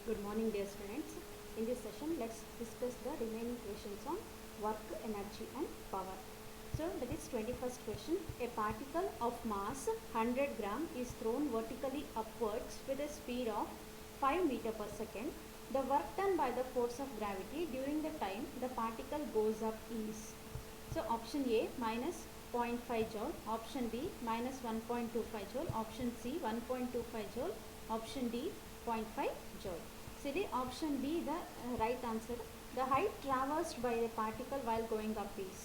Good morning, dear students. In this session, let's discuss the remaining questions on work, energy and power. So, that is 21st question. A particle of mass 100 gram is thrown vertically upwards with a speed of 5 meter per second. The work done by the force of gravity during the time the particle goes up is. So, option A minus 0.5 joule, option B minus 1.25 joule, option C 1.25 joule, option D 0.5 joule. So, the option B the right answer. The height traversed by a particle while going up is.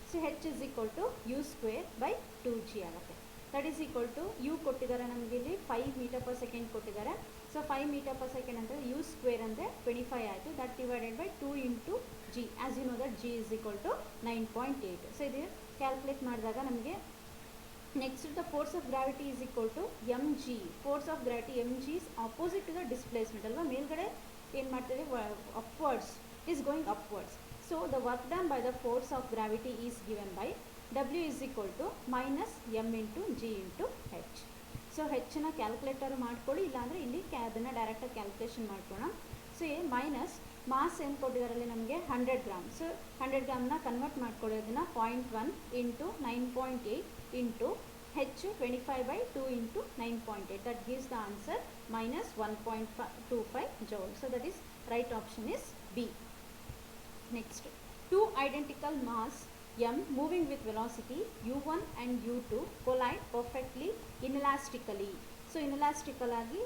So, h is equal to u square by 2g ಆಗುತ್ತೆ. That is equal to u ಕೊಟ್ಟಿದ್ದಾರೆ ನಮಗೆ ಇಲ್ಲಿ 5 meter per second ಕೊಟ್ಟಿದ್ದಾರೆ. So, 5 meter per second ಅಂದರೆ u square ಅಂದರೆ 25 ಆಯಿತು. That divided by 2 into g. As you know that g is equal to 9.8. So, ಇದು calculate ಮಾಡಿದಾಗ ನಮಗೆ next the force of gravity is equal to mg. Force of gravity mg is opposite to the displacement ಅಲ್ವಾ, ಮೇಲ್ಗಡೆ ಏನು ಮಾಡ್ತಿದೆ upwards, it is going upwards. So the work done by the force of gravity is given by w is equal to minus m into g into h. So h ನ calculator ಮಾಡ್ಕೊಳ್ಳಿ, ಇಲ್ಲಾಂದರೆ ಇಲ್ಲಿ ಅದನ್ನು ಡೈರೆಕ್ಟಾಗಿ ಕ್ಯಾಲ್ಕುಲೇಷನ್ ಮಾಡ್ಕೊಳ್ಳೋಣ. So minus mass ಏನು ಕೊಟ್ಟಿದ್ದಾರಲ್ಲಿ ನಮಗೆ 100 ಗ್ರಾಮ್. ಸೊ 100 ಗ್ರಾಮ್ನ ಕನ್ವರ್ಟ್ ಮಾಡ್ಕೊಳ್ಳೋದನ್ನ 0.1 into 9.8 into h 25 by 2 into 9.8. That gives the answer minus 1.25 joule. So that is right option is B. Next, two identical mass m moving with velocity u1 and u2 collide perfectly inelastically. So inelastically ಆಗಿ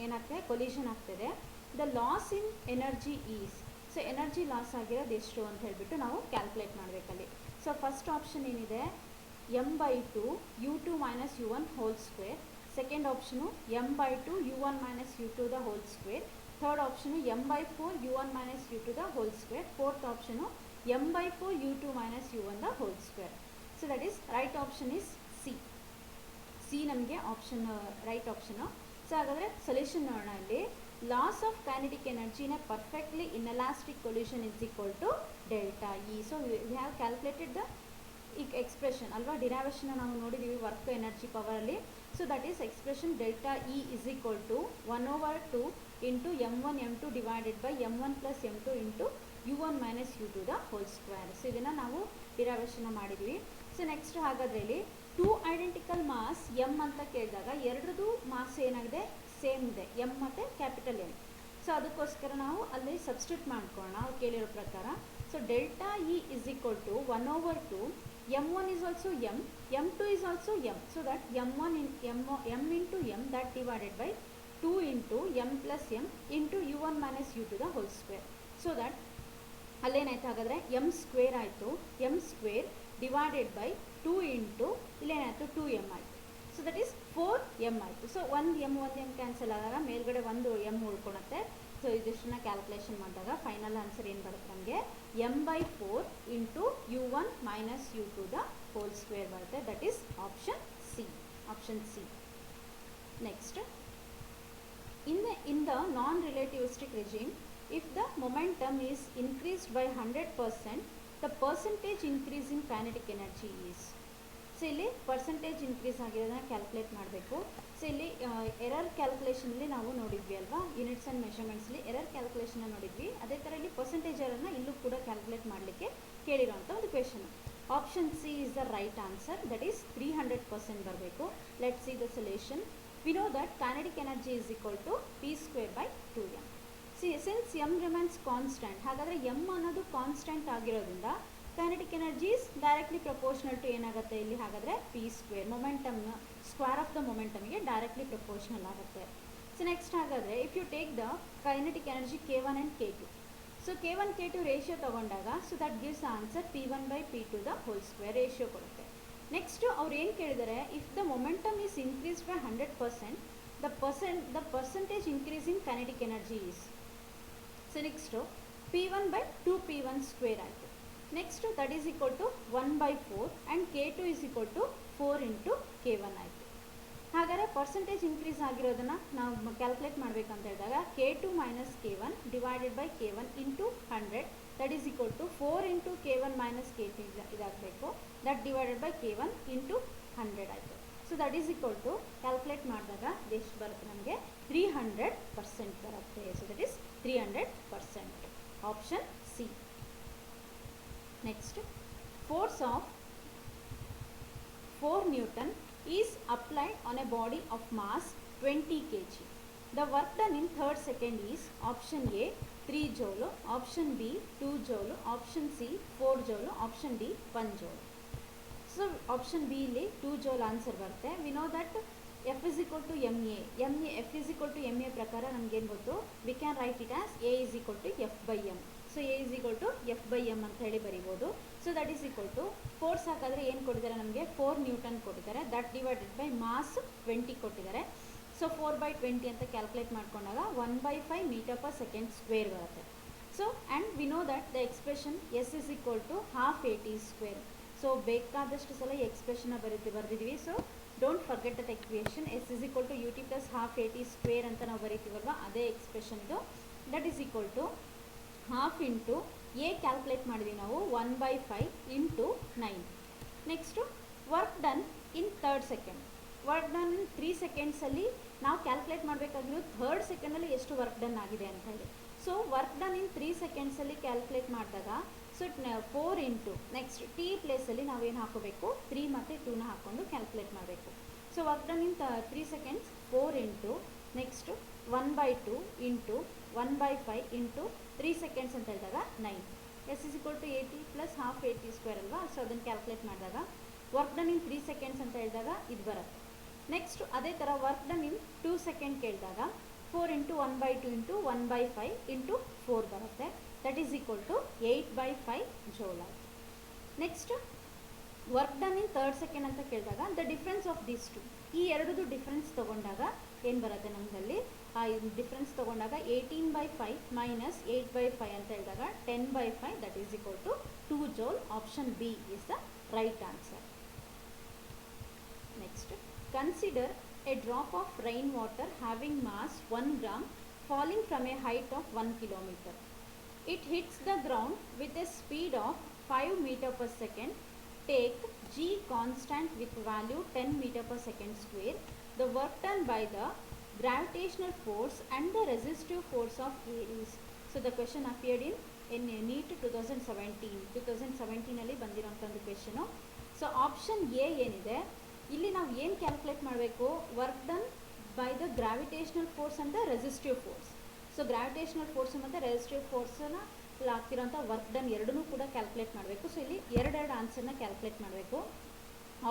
ಏನಾಗ್ತದೆ, collision ಆಗ್ತದೆ. The loss in energy is. So energy loss ಆಗಿರೋದು ಎಷ್ಟು ಅಂತ ಹೇಳಿಬಿಟ್ಟು ನಾವು calculate ಮಾಡಬೇಕಲ್ಲಿ. So first option ಏನಿದೆ, m/2 u2 minus u1 whole square. Second option m/2 u1 minus u2 the whole square. Third option m/4 u1 minus u2 the whole square. Fourth option m/4 u2 minus u1 the whole square. So that is right option is C. C ನಮಗೆ option right option. So ಹಾಗಾದರೆ solution ನೋಡೋಣ. ಅಲ್ಲಿ loss of kinetic energy in a perfectly inelastic collision is equal to delta E. So we have calculated the expression alva, derivation ನಾವು ನೋಡಿದೀವಿ work energy power ಅಲ್ಲಿ. So that is expression delta E is equal to 1/2 into m1 m2 divided by m1 plus m2 into u1 minus u2 the whole square. So ಇದನ್ನು ನಾವು derivation ಮಾಡಿದ್ವಿ. So next ಹಾಗಾದರೆ ಇಲ್ಲಿ two identical mass m ಅಂತ ಕೇಳಿದಾಗ ಎರಡರದು mass ಏನಾಗಿದೆ, same ಇದೆ, ಎಮ್ ಮತ್ತು ಕ್ಯಾಪಿಟಲ್ ಎಮ್. ಸೊ ಅದಕ್ಕೋಸ್ಕರ ನಾವು ಅಲ್ಲಿ ಸಬ್ಸ್ಟಿಟ್ಯೂಟ್ ಮಾಡ್ಕೊಳ್ಳೋಣ ನಾವು ಕೇಳಿರೋ ಪ್ರಕಾರ. So delta E is equal to 1/2 m1 is also m, m2 is also m. So that m1 in m into m that divided by 2 into m plus m into u1 minus u2 the whole square. So that ಅಲ್ಲೇನಾಯ್ತು ಹಾಗಾದರೆ m square ಆಯಿತು, m square divided by 2 into ಇಲ್ಲೇನಾಯಿತು 2m ಆಯಿತು. So that is 4m ಆಯಿತು. So ಒಂದು M cancel ಆದಾಗ ಮೇಲ್ಗಡೆ ಒಂದು ಎಮ್ ಉಳ್ಕೊಳುತ್ತೆ. ಸೊ ಇದಿಷ್ಟನ್ನ ಕ್ಯಾಲ್ಕುಲೇಷನ್ ಮಾಡಿದಾಗ ಫೈನಲ್ ಆನ್ಸರ್ ಏನು ಬರುತ್ತೆ ನಮಗೆ, m/4 into u1 minus u2 the whole square ಬರುತ್ತೆ. That is option C. Option C. Next, in the non-relativistic regime, if the momentum is increased by 100%, the percentage increase in kinetic energy is. So ಇಲ್ಲಿ percentage increase ಆಗಿರೋದನ್ನ calculate ಮಾಡಬೇಕು. So ಇಲ್ಲಿ error ಕ್ಯಾಲ್ಕುಲೇಷನಲ್ಲಿ ನಾವು ನೋಡಿದ್ವಿ ಅಲ್ವಾ, units and ಮೆಷರ್ಮೆಂಟ್ಸ್ಲಿ error ಕ್ಯಾಲ್ಕುಲೇಷನ್ನ ನೋಡಿದ್ವಿ. ಅದೇ ಥರ ಇಲ್ಲಿ ಪರ್ಸೆಂಟೇಜ್ ಎರರ್ನ ಇಲ್ಲೂ ಕೂಡ ಕ್ಯಾಲ್ಕುಲೇಟ್ ಮಾಡಲಿಕ್ಕೆ ಕೇಳಿರೋಂಥ ಒಂದು question. Option C is the right answer. That is 300% ಬರಬೇಕು. Let see the solution. We know that kinetic energy is equal to p square by 2m. Since m remains constant, ಹಾಗಾದರೆ m ಅನ್ನೋದು constant ಆಗಿರೋದ್ರಿಂದ kinetic energy is directly proportional to ಏನಾಗುತ್ತೆ ಇಲ್ಲಿ ಹಾಗಾದರೆ p square. ಮೊಮೆಂಟಮ್ನ square of the ಮೊಮೆಂಟಮ್ಗೆ directly proportional ಆಗುತ್ತೆ. So next ಹಾಗಾದರೆ if you take the kinetic energy k1 and k2. So k1 k2 ratio ತೊಗೊಂಡಾಗ so that gives the answer p1 by p2 the whole square ratio ಕೊಡುತ್ತೆ. Next ಅವ್ರು ಏನು ಕೇಳಿದರೆ, if the momentum is increase by 100%, the percentage increase in kinetic energy is. So next p1 by 2p1 square ಆಯಿತು. Next that is equal to 1/4 and k2 is equal to 4 into k1 ಆಯಿತು. ಹಾಗಾದರೆ percentage increase ಆಗಿರೋದನ್ನು ನಾವು calculate ಮಾಡಬೇಕಂತ ಹೇಳಿದಾಗ k2 minus k1 divided by k1 into 100 that is equal to 4 into k1 minus k2 ಇದಾಗಬೇಕು. That divided by k1 into 100 ಆಯಿತು. So that is equal to calculate ಮಾಡಿದಾಗ ಎಷ್ಟು ಬರುತ್ತೆ ನಮಗೆ 300% ಬರುತ್ತೆ. So that is 300%. Option C. Next, force of 4 Newton is applied on a body of mass 20 kg. The work done in third second is option A 3 joule, option B 2 joule, option C 4 joule, option D 1 joule. So option B ಇಲ್ಲಿ 2 joule answer ಬರುತ್ತೆ. We know that F is equal to MA. F is equal to MA ಪ್ರಕಾರ ನಮಗೇನು ಗೊತ್ತು, we can write it as A is equal to F by M. So A is equal to F by M ಅಂತ ಹೇಳಿ ಬರಿಬೋದು. So that is equal to force ಹಾಕಿದ್ರೆ ಏನು ಕೊಟ್ಟಿದ್ದಾರೆ ನಮಗೆ 4 ನ್ಯೂಟನ್ ಕೊಟ್ಟಿದ್ದಾರೆ, ದಟ್ ಡಿವೈಡೆಡ್ ಬೈ ಮಾಸ್ 20 ಕೊಟ್ಟಿದ್ದಾರೆ. So 4/20 ಅಂತ ಕ್ಯಾಲ್ಕುಲೇಟ್ ಮಾಡ್ಕೊಂಡಾಗ 1/5 ಮೀಟರ್ ಪರ್ ಸೆಕೆಂಡ್ ಸ್ಕ್ವೇರ್ ಬರುತ್ತೆ. So and we know that the expression S is equal to half AT square. So ಬೇಕಾದಷ್ಟು ಸಲ ಈ ಎಕ್ಸ್ಪ್ರೆಷನ್ನ ಬರೆದಿದ್ದೀವಿ. So don't forget that equation S is equal to UT plus half AT square ಅಂತ ನಾವು ಬರೀತೀವಲ್ವ, ಅದೇ expression ಇದು. That is equal to half into a calculate ಮಾಡಿದ್ವಿ ನಾವು 1/5 into 9. Next work done in third second. Work done in 3 ಸೆಕೆಂಡ್ಸಲ್ಲಿ ನಾವು calculate ಮಾಡಬೇಕಾಗಿರೋ third ಸೆಕೆಂಡಲ್ಲಿ ಎಷ್ಟು work done ಆಗಿದೆ ಅಂತ ಹೇಳಿ. ಸೊ ವರ್ಕ್ ಡನ್ ಇನ್ 3 ಸೆಕೆಂಡ್ಸಲ್ಲಿ ಕ್ಯಾಲ್ಕುಲೇಟ್ ಮಾಡಿದಾಗ ಸೊ 4 ಇಂಟು ನೆಕ್ಸ್ಟ್ ಟಿ ಪ್ಲೇಸಲ್ಲಿ ನಾವೇನು ಹಾಕೋಬೇಕು, 3 ಮತ್ತು 2ನ ಹಾಕ್ಕೊಂಡು ಕ್ಯಾಲ್ಕುಲೇಟ್ ಮಾಡಬೇಕು. So work done in 3 seconds 4 into next 1/2 into 1/5 into 3 seconds ಅಂತ ಹೇಳಿದಾಗ 9. S is equal to AT plus half AT square ಅಲ್ವಾ. ಸೊ ಅದನ್ನು ಕ್ಯಾಲ್ಕುಲೇಟ್ ಮಾಡಿದಾಗ ವರ್ಕ್ ಡನ್ ಇನ್ 3 ಸೆಕೆಂಡ್ಸ್ ಅಂತ ಹೇಳಿದಾಗ ಇದು ಬರುತ್ತೆ. ನೆಕ್ಸ್ಟ್ ಅದೇ ಥರ ವರ್ಕ್ ಡನ್ ಇನ್ 2 ಸೆಕೆಂಡ್ ಕೇಳಿದಾಗ 4 ಇಂಟು 1/2 ಇಂಟು 1/5 ಇಂಟು 4 ಬರುತ್ತೆ. ದಟ್ ಈಸ್ ಈಕ್ವಲ್ ಟು 8/5 ಜೋಲ್ ಆಯಿತು. Next work done in third second ಅಂತ ಕೇಳಿದಾಗ the difference of these two, ಈ ಎರಡದು ಡಿಫ್ರೆನ್ಸ್ ತೊಗೊಂಡಾಗ ಏನು ಬರುತ್ತೆ ನಮ್ಮದಲ್ಲಿ, ಆ ಡಿಫ್ರೆನ್ಸ್ ತೊಗೊಂಡಾಗ 18/5 ಮೈನಸ್ 8/5 ಅಂತ ಹೇಳಿದಾಗ 10/5 that is equal to 2 joule. Option B is the right answer. Next, consider a drop of rain water having mass 1 gram falling from a height of 1 kilometer. It hits the ground with a speed of 5 meter per second. Take G constant with value 10 meter per second square. The work done by the gravitational force and the resistive force of Aries. So the question appeared in NEET 2017 ಅಲ್ಲಿ ಬಂದಿರೋಂಥದ್ದು question. So option A ಏನಿದೆ ಇಲ್ಲಿ ನಾವು ಏನು calculate ಮಾಡಬೇಕು, work done by the gravitational force and the resistive force. So gravitational force ಮತ್ತು resistive ಫೋರ್ಸನ್ನು ಆಗ್ತಿರೋಂಥ work done ಎರಡನ್ನೂ ಕೂಡ calculate ಮಾಡಬೇಕು. ಸೊ ಇಲ್ಲಿ ಎರಡೆರಡು ಆನ್ಸರ್ನ ಕ್ಯಾಲ್ಕುಲೇಟ್ ಮಾಡಬೇಕು.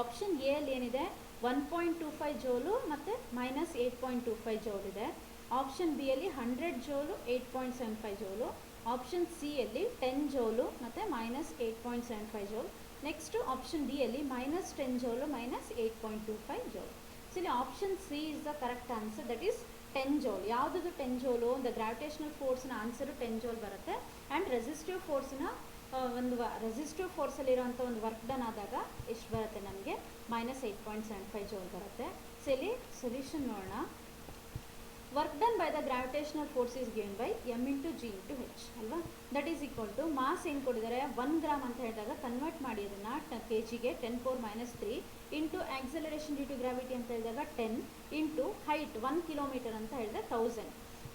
ಆಪ್ಷನ್ ಎ ಅಲ್ಲಿ ಏನಿದೆ 1.25 ಜೋಲು ಮತ್ತು ಮೈನಸ್ 8.25 ಜೋಲ್ ಇದೆ. ಆಪ್ಷನ್ ಬಿ ಅಲ್ಲಿ 100 ಜೋಲು 8.75 ಜೋಲು. ಆಪ್ಷನ್ ಸಿ ಅಲ್ಲಿ 10 ಜೋಲು ಮತ್ತು ಮೈನಸ್ 8.75 ಜೋಲ್. ನೆಕ್ಸ್ಟು ಆಪ್ಷನ್ ಡಿ ಅಲ್ಲಿ ಮೈನಸ್ 10 ಜೋಲು ಮೈನಸ್ 8.25 ಜೋಲ್. ಸೊ ಇಲ್ಲಿ option C is the correct answer, that is 10 ಜೋಲ್. ಯಾವುದದು 10 ಜೋಲು, ದ ಗ್ರಾವಿಟೇಷನಲ್ ಫೋರ್ಸ್ನ ಆನ್ಸರು 10 ಜೋಲ್ ಬರುತ್ತೆ. ಆ್ಯಂಡ್ ರೆಸಿಸ್ಟಿವ್ ಫೋರ್ಸ್ನ ರೆಸಿಸ್ಟಿವ್ ಫೋರ್ಸಲ್ಲಿರೋಂಥ ಒಂದು ವರ್ಕ್ ಡನ್ ಆದಾಗ ಎಷ್ಟು ಬರುತ್ತೆ ನಮಗೆ, ಮೈನಸ್ 8.75 ಜೋಲ್ ಬರುತ್ತೆ. ಸೊ ಇಲ್ಲಿ ಸೊಲ್ಯೂಷನ್ ನೋಡೋಣ. Work done by the gravitational force is given by M into G into H ಅಲ್ವಾ. That is equal to mass ಏನು ಕೊಟ್ಟಿದ್ದಾರೆ 1 ಗ್ರಾಮ್ ಅಂತ ಹೇಳಿದಾಗ ಕನ್ವರ್ಟ್ ಮಾಡಿ ಅದನ್ನು kgಗೆ 10⁻³ into acceleration due to gravity ಅಂತ ಹೇಳಿದಾಗ 10 ಇಂಟು ಹೈಟ್ 1 ಕಿಲೋಮೀಟರ್ ಅಂತ ಹೇಳಿದ್ರೆ 1000.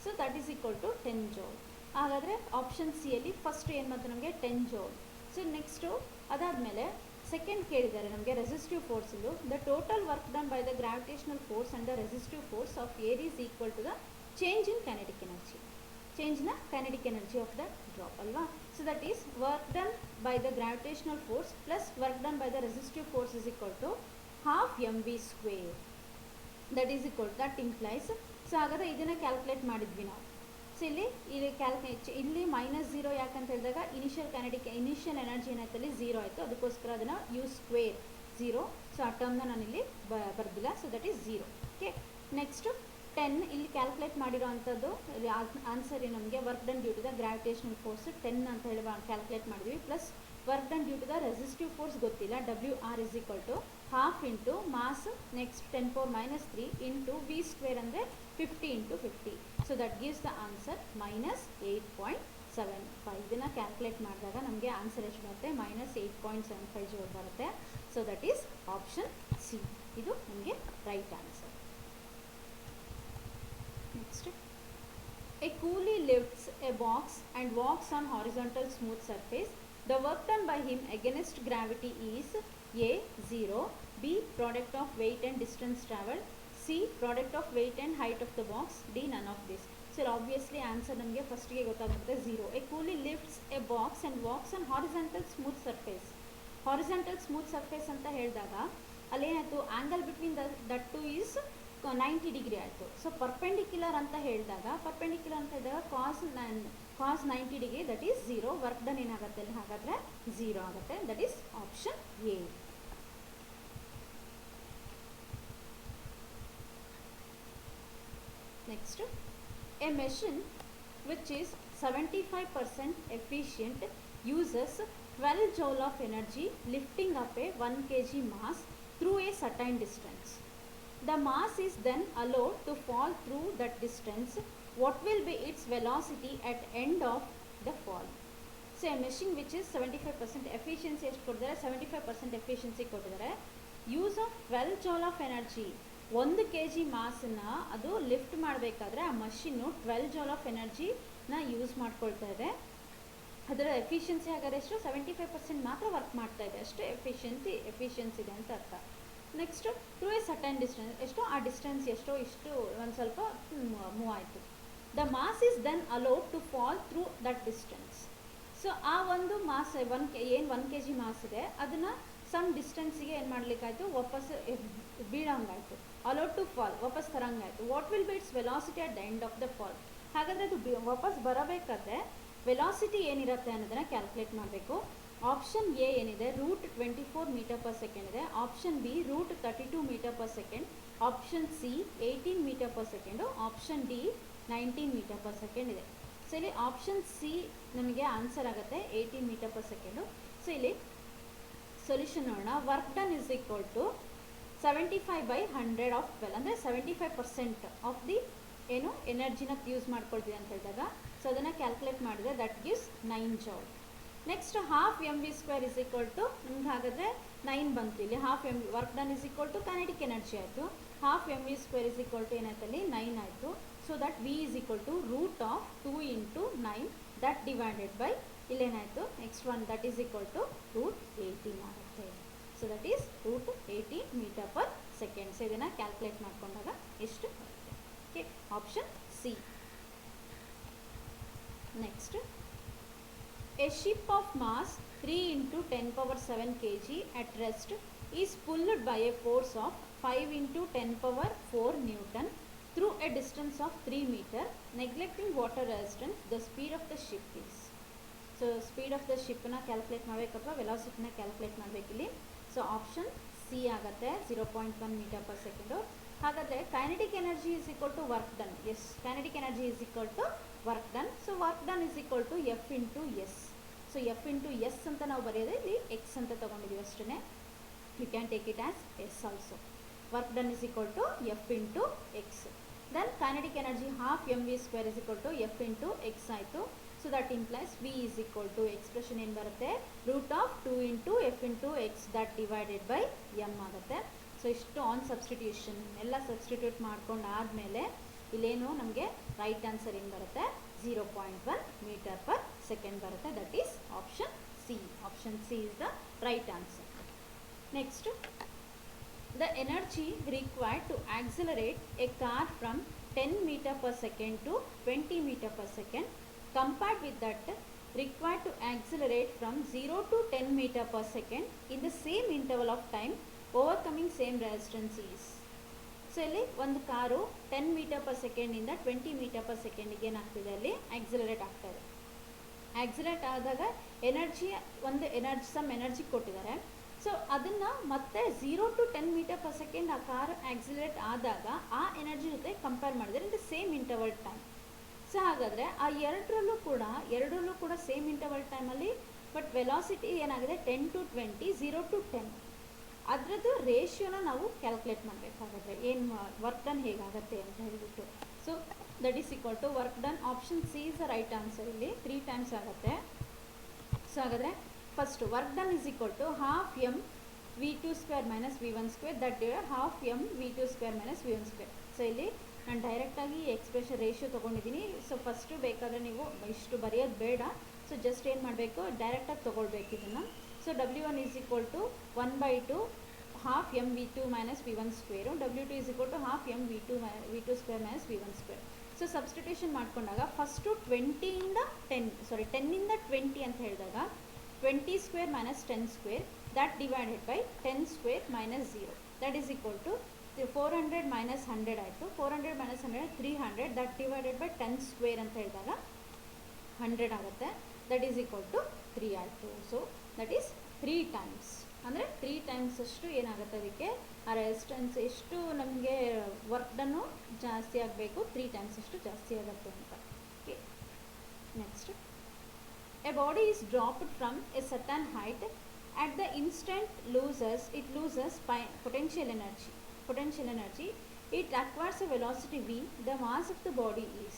So that is equal to 10 joule. ಹಾಗಾದರೆ ಆಪ್ಷನ್ ಸಿ ಅಲ್ಲಿ ಫಸ್ಟ್ ಏನು ಬಂತು ನಮಗೆ 10 ಜೋಲ್. ಸೊ ನೆಕ್ಸ್ಟು ಅದಾದಮೇಲೆ ಸೆಕೆಂಡ್ ಕೇಳಿದ್ದಾರೆ ನಮಗೆ ರೆಸಿಸ್ಟಿವ್ ಫೋರ್ಸಿಂದು. The total work done by the gravitational force and the resistive force of air is equal to the change in kinetic energy, change in kinetic energy of the drop ಅಲ್ವಾ. So that is work done by the gravitational force plus work done by the resistive force is equal to half mv square. That is equal that implies. So ಹಾಗಾದರೆ ಇದನ್ನು calculate ಮಾಡಿದ್ವಿ ನಾವು. So ಇಲ್ಲಿ -0 ಯಾಕಂತ ಹೇಳಿದಾಗ initial energy ಏನಾಯ್ತಲ್ಲಿ 0 ಆಯಿತು, ಅದಕ್ಕೋಸ್ಕರ ಅದನ್ನು ಯು ಸ್ಕ್ವೇರ್ 0. ಸೊ ಆ ಟರ್ಮ್ನ ನಾನಿಲ್ಲಿ ಬರೆದಿಲ್ಲ. So that is 0. Okay. Next 10 ಇಲ್ಲಿ ಕ್ಯಾಲ್ಕುಲೇಟ್ ಮಾಡಿರೋ ಅಂಥದ್ದು ಆನ್ಸರ್ ನಮಗೆ work done due to the gravitational force 10 ಅಂತ ಹೇಳಿ ಕ್ಯಾಲ್ಕುಲೇಟ್ ಮಾಡಿದ್ವಿ. Plus work done due to the resistive force ಗೊತ್ತಿಲ್ಲ, WR is equal to half into mass next 10⁻³ into v square ಅಂದರೆ 50 into 50. So that gives the answer -8.75. ಇದನ್ನು calculate ಮಾಡಿದಾಗ ನಮಗೆ answer ಎಷ್ಟು ಬರುತ್ತೆ, -8.75 ಜೋಲ್ ಬರುತ್ತೆ. So that is option C, ಇದು ನಮಗೆ right answer. Next A coolie lifts a box and walks on horizontal smooth surface. The work done by him against gravity is A 0, B product of weight and distance travelled, C product of weight and height of the box, D none of this. So obviously answer ನಮಗೆ ಫಸ್ಟಿಗೆ ಗೊತ್ತಾಗುತ್ತೆ 0. A coolie lifts a box and walks on horizontal smooth surface. Horizontal smooth surface ಅಂತ ಹೇಳಿದಾಗ ಅಲ್ಲೇನಾಯಿತು, angle between that two is 90 degree ಆಯಿತು. So perpendicular ಅಂತ ಹೇಳಿದಾಗ cos 90 degree, that is 0. Work done ಏನಾಗುತ್ತೆ ಅಲ್ಲಿ ಹಾಗಾದರೆ 0 ಆಗುತ್ತೆ. That is option A. Next, a machine which is 75% efficient uses 12 joule of energy lifting up a 1 kg mass through a certain distance. The mass is then allowed to fall through that distance. What will be its velocity at end of the fall? So a machine which is 75% efficiency ಎಷ್ಟು ಕೊಟ್ಟಿದ್ದಾರೆ, 75% efficiency ಕೊಟ್ಟಿದ್ದಾರೆ. Use of 12 joule of energy, 1 kg ಮಾಸನ್ನ ಅದು lift ಮಾಡಬೇಕಾದ್ರೆ ಆ machine 12 joule of ಎನರ್ಜಿನ use ಮಾಡ್ಕೊಳ್ತಾ ಇದೆ. ಅದರ efficiency ಹಾಗಾದ್ರೆ ಎಷ್ಟು, 75% ಮಾತ್ರ ವರ್ಕ್ ಮಾಡ್ತಾ ಇದೆ, ಅಷ್ಟೇ ಎಫಿಷಿಯನ್ಸಿ ಇದೆ ಅಂತ ಅರ್ಥ. Next, to a certain distance, ಎಷ್ಟು ಆ ಡಿಸ್ಟೆನ್ಸ್ ಎಷ್ಟು ಇಷ್ಟು ಒಂದು ಸ್ವಲ್ಪ ಮೂವ್ ಆಯಿತು. The mass is then allowed to fall through that distance. So ಆ ಒಂದು ಮಾಸ್ ಏನು 1 kg ಮಾಸ್ ಇದೆ ಅದನ್ನು ಸಮ್ ಡಿಸ್ಟೆನ್ಸಿಗೆ ಏನು ಮಾಡಲಿಕ್ಕಾಯಿತು, ವಾಪಸ್ ಬೀಳೋಂಗಾಯಿತು. ಅಲೌಡ್ ಟು ಫಾಲ್, ವಾಪಸ್ ತರಂಗಾಯಿತು. What will be its velocity at the end of the fall. ಹಾಗಾದರೆ ಅದು ವಾಪಸ್ ಬರಬೇಕಾದ್ರೆ ವೆಲಾಸಿಟಿ ಏನಿರುತ್ತೆ ಅನ್ನೋದನ್ನು ಕ್ಯಾಲ್ಕುಲೇಟ್ ಮಾಡಬೇಕು. ಆಪ್ಷನ್ ಎ ಏನಿದೆ √24 ಮೀಟರ್ ಪರ್ ಸೆಕೆಂಡ್ ಇದೆ. Option B √32 metre per second. Option C 18 metre per second. Option D 19 metre per second ಇದೆ. ಸೊ ಇಲ್ಲಿ ಆಪ್ಷನ್ ಸಿ ನಮಗೆ ಆನ್ಸರ್ ಆಗುತ್ತೆ 18 ಮೀಟರ್ ಪರ್ ಸೆಕೆಂಡು. ಸೊ ಇಲ್ಲಿ ಸೊಲ್ಯೂಷನ್ ನೋಡೋಣ. Work done is equal to 75/100 of 12, ಅಂದರೆ 75% of the ಏನು ಎನರ್ಜಿನ use ಮಾಡ್ಕೊಳ್ತೀವಿ ಅಂತ ಹೇಳಿದಾಗ ಸೊ ಅದನ್ನು ಕ್ಯಾಲ್ಕುಲೇಟ್ ಮಾಡಿದ್ರೆ that gives 9 joule. Next half mv² is equal to ನಮ್ಗೆ ಹಾಗಾದರೆ 9 ಬಂತು. ಇಲ್ಲಿ half work done is equal to kinetic energy ಆಯಿತು. Half mv² is equal to ಏನಾಯ್ತು ಅಲ್ಲಿ 9 ಆಯಿತು. So that v is equal to √2 × 9 that divided by ಇಲ್ಲೇನಾಯಿತು next one that is equal to √18 ಆಗುತ್ತೆ. So that is √18 metre per second. So ಇದನ್ನು calculate ಮಾಡಿಕೊಂಡಾಗ ಎಷ್ಟು ಬರುತ್ತೆ. Okay, option C. Next, a ship of mass 3 × 10⁷ kg at rest is pulled by a force of 5 × 10⁴ Newton through a distance of 3 meter. Neglecting water resistance, the speed of the ship is. So speed of the ship na calculate ಮಾಡಬೇಕಪ್ಪ, ವೆಲಾಸಿಟಿನ calculate ಮಾಡಬೇಕಿಲ್ಲಿ. So option C ಆಗುತ್ತೆ 0.1 metre per second. ಹಾಗಾದರೆ kinetic energy is equal to work done. Yes, kinetic energy is equal to work done. So work done is equal to F × S. So F × S ಅಂತ ನಾವು ಬರೆಯೋದು ಇಲ್ಲಿ X ಅಂತ ತೊಗೊಂಡಿದ್ದೀವಿ ಅಷ್ಟೇ. You can take it as S also. Work done is equal to F × X. Then kinetic energy half mv² is equal to F × X ಆಯಿತು. So that implies V is equal to expression ಏನು ಬರುತ್ತೆ, √2 × F × X that divided by M ಆಗುತ್ತೆ. So ಇಷ್ಟು on substitution ಎಲ್ಲ substitute ಮಾಡ್ಕೊಂಡು ಆದಮೇಲೆ ಇಲ್ಲೇನು ನಮಗೆ ರೈಟ್ ಆನ್ಸರ್ ಏನು ಬರುತ್ತೆ, 0.1 ಮೀಟರ್ ಪರ್ ಸೆಕೆಂಡ್ ಬರುತ್ತೆ. That is option C. Option C is the right answer. Next, the energy required to accelerate a car from 10 meter per second to 20 meter per second compared with that required to accelerate from 0 to 10 meter per second in the same interval of time overcoming same resistance is. So ಇಲ್ಲಿ ಒಂದು car 10 metre per ಸೆಕೆಂಡಿಂದ 20 metre per ಸೆಕೆಂಡಿಗೆ ಏನಾಗ್ತಿದೆ ಅಲ್ಲಿ accelerate ಆಗ್ತಾ ಇದೆ. Accelerate ಆದಾಗ some energy ಕೊಟ್ಟಿದ್ದಾರೆ. ಸೊ ಅದನ್ನು ಮತ್ತೆ 0 to 10 ಮೀಟರ್ ಪರ್ ಸೆಕೆಂಡ್ ಆ ಕಾರ್ ಆಕ್ಸಿಲರೇಟ್ ಆದಾಗ ಆ ಎನರ್ಜಿ ಜೊತೆ ಕಂಪೇರ್ ಮಾಡಿದರೆ ಇನ್ the same interval time. So ಹಾಗಾದರೆ ಆ ಎರಡರಲ್ಲೂ ಕೂಡ ಸೇಮ್ ಇಂಟರ್ವಲ್ ಟೈಮಲ್ಲಿ ಬಟ್ ವೆಲಾಸಿಟಿ ಏನಾಗಿದೆ 10 to 20, 0 to 10 ಅದರದ್ದು ರೇಷಿಯೋನ ನಾವು ಕ್ಯಾಲ್ಕುಲೇಟ್ ಮಾಡಬೇಕಾಗುತ್ತೆ. ಏನು ವರ್ಕ್ ಡನ್ ಹೇಗಾಗುತ್ತೆ ಅಂತ ಹೇಳಿಬಿಟ್ಟು. So that is equal to work done. Option C is the right answer. ಇಲ್ಲಿ 3 times ಆಗುತ್ತೆ. ಸೊ ಹಾಗಾದರೆ first work done is equal to half mv² - v1² that half mv² - v1². So ಇಲ್ಲಿ ನಾನು ಡೈರೆಕ್ಟಾಗಿ expression ratio ತೊಗೊಂಡಿದ್ದೀನಿ. So first ಬೇಕಾದರೆ ನೀವು ಇಷ್ಟು ಬರೆಯೋದು ಬೇಡ. ಸೊ ಜಸ್ಟ್ ಏನು ಮಾಡಬೇಕು, ಡೈರೆಕ್ಟಾಗಿ ತೊಗೊಳ್ಬೇಕು ಇದನ್ನು. So W1 is equal to 1/2 half mv2 minus v1 square, W2 is equal to half v2 square minus v1 square. So substitution ಮಾಡ್ಕೊಂಡಾಗ ಫಸ್ಟು 10 ಇಂದ 20 ಅಂತ ಹೇಳಿದಾಗ 20 square minus 10 square that divided by 10 square minus 0 that is equal to 400 minus 100 ಆಯಿತು. 400 minus 100 300 that divided by 10 square ಅಂತ ಹೇಳಿದಾಗ 100 ಆಗುತ್ತೆ. that is equal to 3 ಆಯಿತು. So that is 3 times ಅಂದರೆ 3 times ಅಷ್ಟು ಏನಾಗುತ್ತೆ, ಅದಕ್ಕೆ ಆ ರೆಸಿಸ್ಟೆನ್ಸ್ ಎಷ್ಟು ನಮಗೆ ವರ್ಕ್ ಡನ್ನು ಜಾಸ್ತಿ ಆಗಬೇಕು, 3 times ಅಷ್ಟು ಜಾಸ್ತಿ ಆಗುತ್ತೆ ಅಂತ. Okay, next, A body is dropped from A certain height. At the instant it loses potential energy. It acquires a velocity v. The mass of the body is.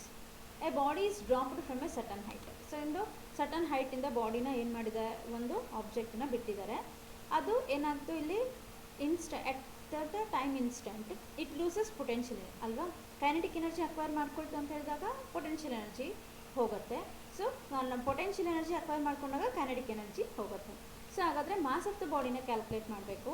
A body is dropped from a certain height. So in the certain height in the body na ಏನು ಮಾಡಿದೆ, ಒಂದು object ನ ಬಿಟ್ಟಿದ್ದಾರೆ. ಅದು ಏನಾಗ್ತು ಇಲ್ಲಿ at the time instant it loses potential ಅಲ್ವಾ. Kinetic energy acquire ಮಾಡ್ಕೊಳ್ತು ಅಂತ ಹೇಳಿದಾಗ ಪೊಟೆನ್ಷಿಯಲ್ ಎನರ್ಜಿ ಹೋಗುತ್ತೆ. ಸೊ ನಾವು ಪೊಟೆನ್ಷಿಯಲ್ ಎನರ್ಜಿ ಅಕ್ವೈರ್ ಮಾಡ್ಕೊಂಡಾಗ ಕೈನೆಟಿಕ್ ಎನರ್ಜಿ ಹೋಗುತ್ತೆ. ಸೊ ಹಾಗಾದರೆ ಮಾಸ್ ಆಫ್ ದ ಬಾಡಿನ ಕ್ಯಾಲ್ಕುಲೇಟ್ ಮಾಡಬೇಕು.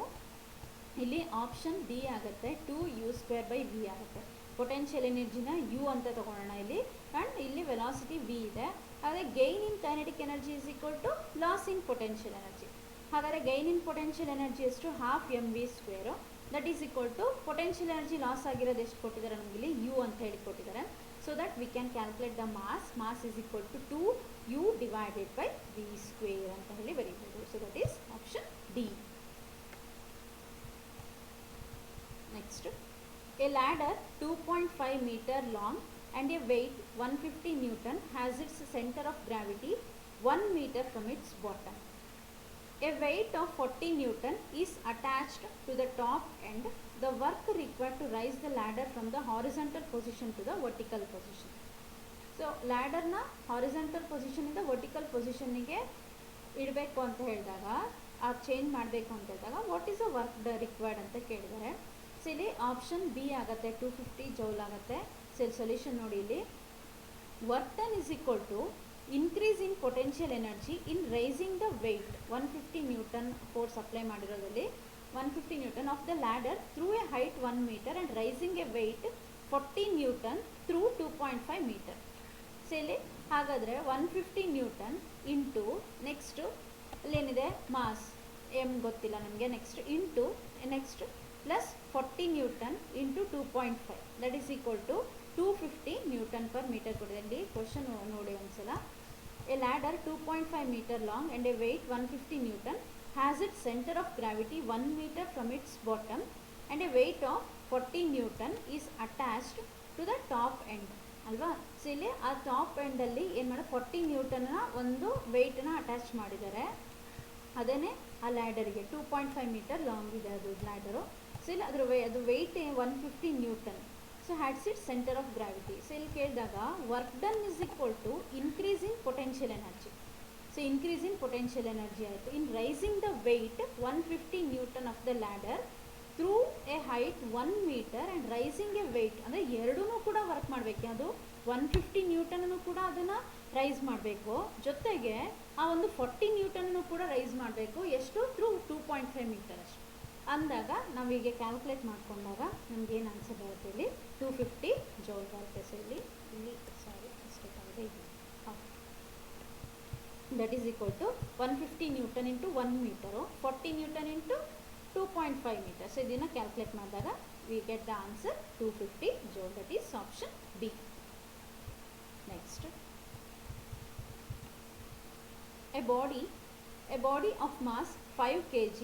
ಇಲ್ಲಿ ಆಪ್ಷನ್ ಡಿ ಆಗುತ್ತೆ, 2u²/v ಆಗುತ್ತೆ. ಪೊಟೆನ್ಷಿಯಲ್ ಎನರ್ಜಿನ ಯು ಅಂತ ತೊಗೊಳ್ಳೋಣ ಇಲ್ಲಿ, ಆ್ಯಂಡ್ ಇಲ್ಲಿ ವೆಲಾಸಿಟಿ ವಿ ಇದೆ. ಹಾಗಾದರೆ gain in kinetic energy is equal to loss in potential energy. ಹಾಗಾದರೆ ಗೈನ್ ಇನ್ ಪೊಟೆನ್ಷಿಯಲ್ ಎನರ್ಜಿ ಎಷ್ಟು, half mv². That is equal to potential energy loss ಆಗಿರೋದು ಎಷ್ಟು ಕೊಟ್ಟಿದ್ದಾರೆ ನಮಗೆ ಇಲ್ಲಿ, ಯು ಅಂತ ಹೇಳಿ ಕೊಟ್ಟಿದ್ದಾರೆ. So that we can calculate the mass is equal to 2u divided by v² ಅಂತ ಹೇಳಿ ಬರೀಬೋದು. So that is option D. Next, a ladder 2.5 meter long and a weight 150 Newton has its center of gravity 1 meter from its bottom. A weight of 40 Newton is attached to the top end. The work required to raise the ladder from the horizontal position to the vertical position. So ಲ್ಯಾಡರ್ನ horizontal ಪೊಸಿಷನಿಂದ vertical ಪೊಸಿಷನ್ನಿಗೆ ಇಡಬೇಕು ಅಂತ ಹೇಳಿದಾಗ, change ಮಾಡಬೇಕು ಅಂತ ಹೇಳಿದಾಗ what is a work required ಅಂತ ಕೇಳಿದ್ದಾರೆ. ಸೊ ಇಲ್ಲಿ ಆಪ್ಷನ್ ಬಿ ಆಗುತ್ತೆ, 250 ಜೌಲ್ ಆಗುತ್ತೆ. ಸೊ ಇಲ್ಲಿ ಸೊಲ್ಯೂಷನ್ ನೋಡಿ, ಇಲ್ಲಿ work done is equal to increase in potential energy in raising the weight 150 newton force apply ಮಾಡಿರೋದಲ್ಲಿ 150 Newton of the ladder through a height 1 meter and raising a weight 40 Newton through 2.5 meter. So ಇಲ್ಲಿ ಹಾಗಾದರೆ 150 Newton into next ಅಲ್ಲೇನಿದೆ mass M ಗೊತ್ತಿಲ್ಲ ನಮಗೆ, next plus 40 Newton into 2.5 that is equal to 250 Newton per meter ಕೊಡಿದೆ. ಇಲ್ಲಿ question ನೋಡಿ ಒಂದ್ಸಲ. A ladder 2.5 meter long and a weight 150 Newton has its center of gravity 1 meter from its bottom and a weight of 40 Newton is attached to the top end ಅಲ್ವಾ. So ಇಲ್ಲಿ ಆ top ಎಂಡಲ್ಲಿ ಏನು ಮಾಡಿ 40 Newtonನ ಒಂದು ವೆಯ್ಟನ್ನ attach ಮಾಡಿದ್ದಾರೆ. ಅದೇನೇ ಆ ಲ್ಯಾಡರ್ಗೆ 2.5 meter long ಇದೆ ಅದು ಲ್ಯಾಡರು. ಸೊ ಇಲ್ಲಿ ಅದು weight 150 Newton. So acts at centre of gravity. So ಇಲ್ಲಿ ಕೇಳಿದಾಗ work done is equal to increase in potential energy. So increase in potential energy ಆಯಿತು. In raising the weight 150 Newton of the ladder through a height 1 meter and raising a weight, ಅಂದರೆ ಎರಡೂ ಕೂಡ work ಮಾಡಬೇಕು. ಅದು 150 Newton ಕೂಡ ಅದನ್ನು rice ಮಾಡಬೇಕು, ಜೊತೆಗೆ ಆ ಒಂದು 40 Newton ಕೂಡ ರೈಸ್ ಮಾಡಬೇಕು. ಎಷ್ಟು, ಥ್ರೂ 2.5 meter ಅಷ್ಟು ಅಂದಾಗ ನಾವೀಗ ಕ್ಯಾಲ್ಕುಲೇಟ್ ಮಾಡಿಕೊಂಡಾಗ ನಮಗೇನು ಆನ್ಸರ್ ಬರುತ್ತೆ, ಇಲ್ಲಿ 250 ಜೌಲ್ ಬರುತ್ತೆ. ಸೊ ಇಲ್ಲಿ ಮಿಸ್ಟೇಕಾಗಿದೆ, ಇಲ್ಲಿ that is equal to 150 Newton into 1 meter, 40 Newton into 2.5 meter. So ಇದನ್ನು ಕ್ಯಾಲ್ಕುಲೇಟ್ ಮಾಡಿದಾಗ we get the answer 250 joule. That is option B. Next, a body of mass 5 kg